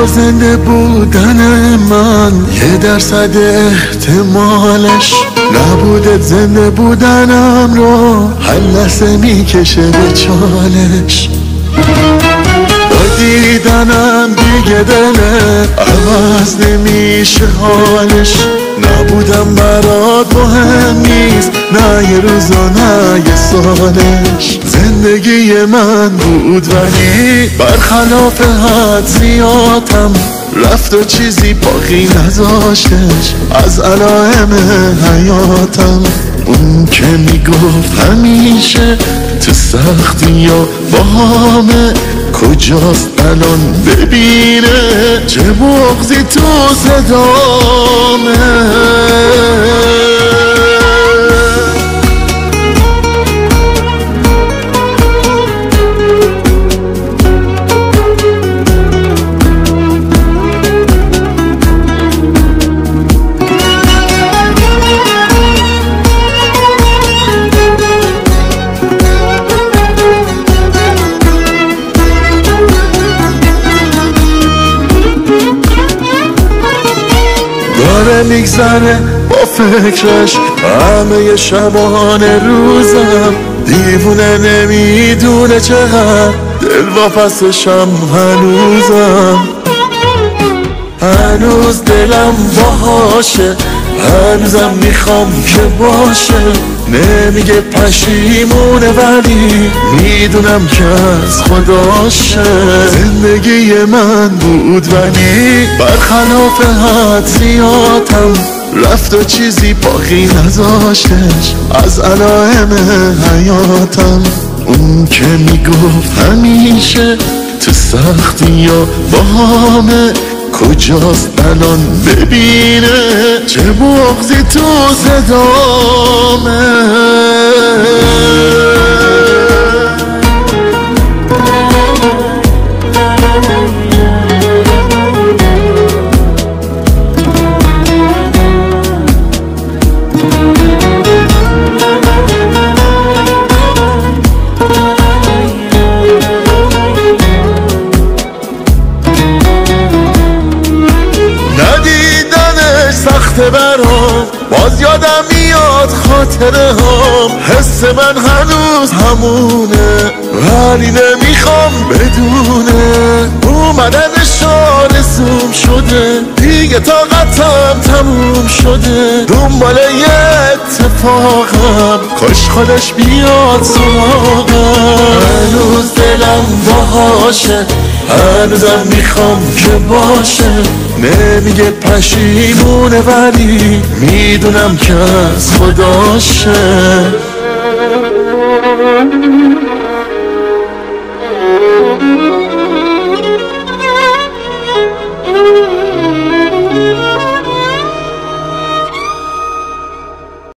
تو زنده بودن من 1% احتمالش، نبودت زنده بودنم رو هر لحظه میکشه به چالش. با دیدنم دیگه دلت عوض نمیشه حالش، نبودم برات مهم نیست، نه یه روز و نه یه سالش. زندگی من بود ولی برخلاف حد زیادم رفت و چیزی باقی نذاشتش از علائم حیاتم. اون که میگفت همیشه تو سختی یا با همه کجاست الان ببینه چه بغضی تو صدامه. داره میگذره با فکرش همه شبانه روزم، دیوونه نمیدونه چقدر دل واپسشم هنوزم. هنوز دلم باهاشه، هنوزم میخوام که باشه، نمیگه پشیمونه ولی میدونم که از خداشه. زندگی من بود ولی برخلاف حد زیادم رفت و چیزی باقی نذاشتش از علائم حیاتم. اون که میگفت همیشه تو سختی یا با همه کجاست الان ببینه چه بغضی تو صدامه. سخته برام باز یادم میاد خاطره هم، حس من هنوز همونه ولی نمیخوام بدونه اومدنش آرزوم شده، دیگه طاقتم تموم شده. دنبال یه اتفاقم کاش خودش بیاد سراغم. هنوز دلم باهاشه، هنوزم میخوام که باشه، نمیگه پشیمونه ولی میدونم که از خداشه.